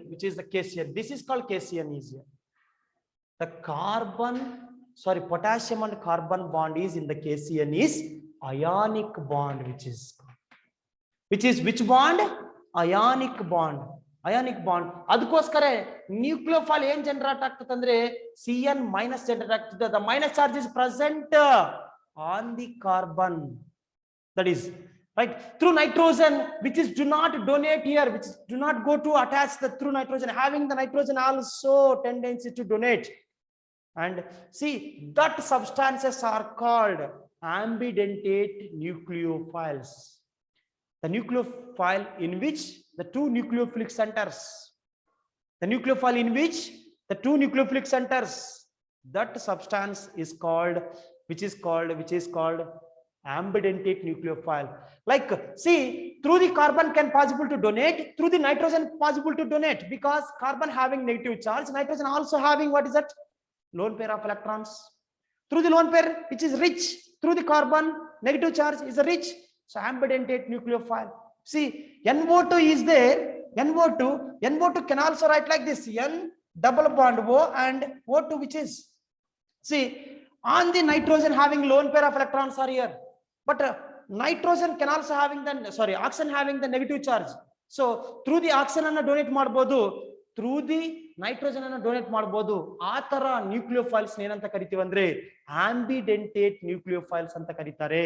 which is the KCN. This is called KCN is here. The potassium and carbon bond is in the KCN is ionic bond, which is which bond? Ionic bond. Ionic bond. ಅದಕ್ಕೋಸ್ಕರ nucleophile ಏನ್ generate ಆಗ್ತದೆ ಅಂದ್ರೆ CN minus generate ಆಗ್ತದೆ. The minus charge is present on the carbon, that is right, through nitrogen, which is do not donate here, which do not go to attach the through nitrogen, having the nitrogen also tendency to donate. And see, that substances are called ambidentate nucleophiles. The nucleophile in which the two nucleophilic centers, the nucleophile in which the two nucleophilic centers, that substance is called, which is called ambidentate nucleophile. Like, see, through the carbon can possible to donate, through the nitrogen possible to donate, because carbon having negative charge, nitrogen also having what is that, lone pair of electrons. Through the lone pair, which is rich, through the carbon negative charge is a rich, so ambidentate nucleophile. See, NO2 is there, NO2 can also write like this, N double bond O and O2, which is, see, on the nitrogen having lone pair of electrons are here, but nitrogen can also having the, sorry, oxygen having the negative charge. So through the oxygen anna donate ಮಾಡಬಹುದು, through the nitrogen anna donate ಮಾಡಬಹುದು. ಆ ತರ nucleophiles ಏನಂತ ಕರಿತೀವಿ ಅಂದ್ರೆ ambidentate nucleophiles ಅಂತ ಕರೀತಾರೆ.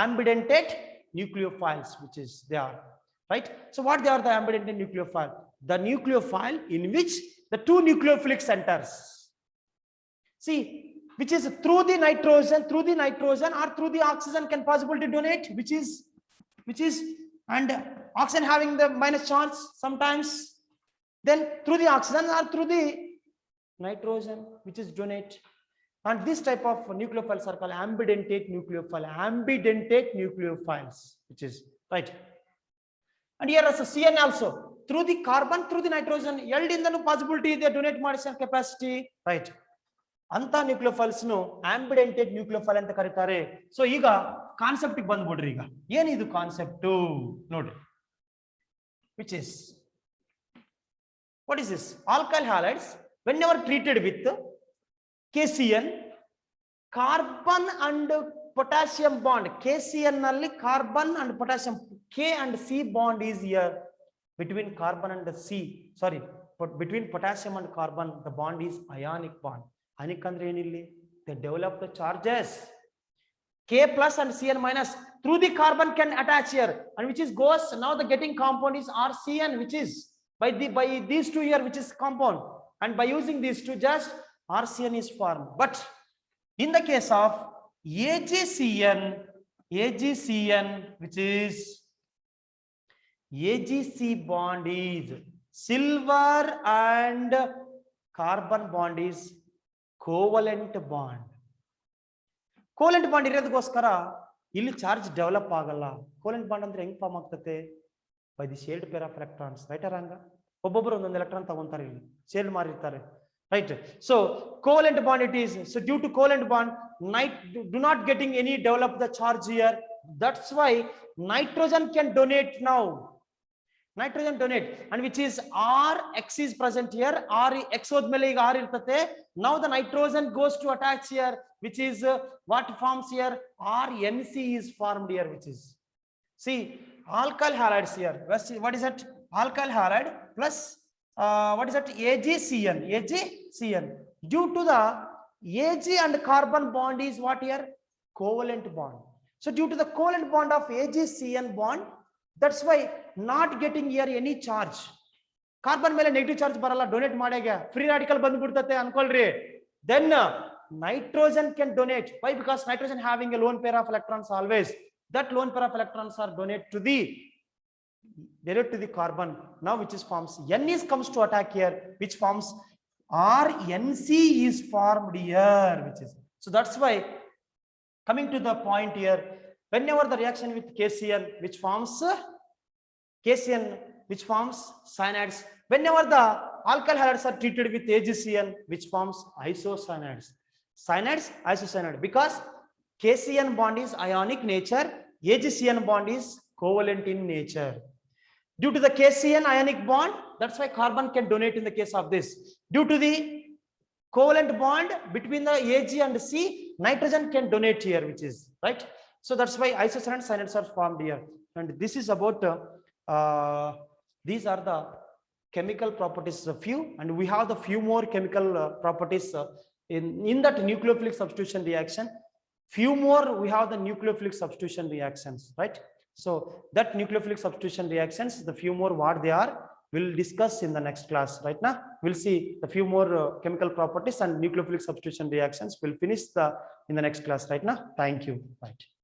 Ambidentate nucleophiles, which is they are, right? So what they are, the ambidentate nucleophile? The nucleophile in which the two nucleophilic centers, see, which is through the nitrogen or through the oxygen can possible to donate, which is and oxygen having the minus charge sometimes, then through the oxygen or through the nitrogen, which is donate. And this type of nucleophiles are called ambidentate nucleophiles, which is right. And here as a CN also, through the carbon, through the nitrogen, held in the possibility they donate ಮಾಡಿಸೋ capacity, right? ಅಂತ nucleophiles ನು ambidentate nucleophile ಅಂತ ಕರೀತಾರೆ. So ಈಗ concept ಗೆ ಬಂದ್ಬಿಡ್ರಿ. ಈಗ ಏನಿದು concept ನೋಡ್ರಿ, which is, what is this? Alkyl halides whenever treated with KCN, carbon and potassium bond, KCN ನಲ್ಲಿ carbon and potassium, K and C bond is here between carbon and C, sorry, but between potassium and carbon the bond is ionic bond. Ionic andre enilli, they develop the charges K plus and Cn minus, through the carbon can attach here, and which is goes, now the getting compound is RCN, which is by these two here, which is compound, and by using these two just RCN is formed. But in the case of AgCN, which is AgC bond is silver and carbon bond is covalent bond. Covalent bond ಇರೋದಕ್ಕೋಸ್ಕರ ಇಲ್ಲಿ charge develop ಆಗಲ್ಲ. ಕೋಲೆಂಟ್ bond ಅಂದ್ರೆ ಹೆಂಗ್ form ಆಗ್ತದೆ? By the shared pair of electrons, right or wrong? ಒಬ್ಬೊಬ್ಬರು ಒಂದೊಂದು electron ತಗೊಂತಾರೆ, ಇಲ್ಲಿ ಶೇರ್ಡ್ ಮಾಡಿರ್ತಾರೆ, right? So covalent bond it is, so due to covalent bond, do not getting any develop the charge here, that's why nitrogen can donate now, nitrogen donate, and which is Rx is present here, R X hodmele ಈಗ R ಇರ್ತತೆ. Now the nitrogen goes to attach here, which is what forms here, RNC is formed here, which is, see, alkyl halides here, what is that? Alkyl halide plus what is that? AgCN, due to the Ag and carbon bond is what here? Covalent bond. So due to the covalent bond of AgCN bond, that's why not getting here any charge. Carbon ಮೇಲೆ negative charge ಬರಲ್ಲ, donate ಮಾಡ್ಯಾಗ free radical ಬಂದ್ಬಿಡ್ತತೆ ಅನ್ಕೊಳ್ರಿ. Then nitrogen can donate. Why? Because nitrogen having a lone pair of electrons always. That lone pair of electrons are donate to the direct to the carbon. Now which is forms N is comes to attack here, which forms RNC is formed here, which is, so that's why coming to the point here, whenever the reaction with KCN which forms cyanides, whenever the alkyl halides are treated with AgCN which forms isocyanides, isocyanide, because KCN bond is ionic nature, AgCN bond is covalent in nature. Due to the KCN ionic bond, that's why carbon can donate in the case of this. Due to the covalent bond between the Ag and C, nitrogen can donate here, which is right. So that's why isocyanide cyanides are formed here. And this is about these are the chemical properties is a few, and we have the few more chemical properties in that nucleophilic substitution reaction. Few more we have the nucleophilic substitution reactions, right? So that nucleophilic substitution reactions, the few more what they are, we'll discuss in the next class. Right now we'll see the few more chemical properties and nucleophilic substitution reactions. We'll finish in the next class. Right now, thank you. Right.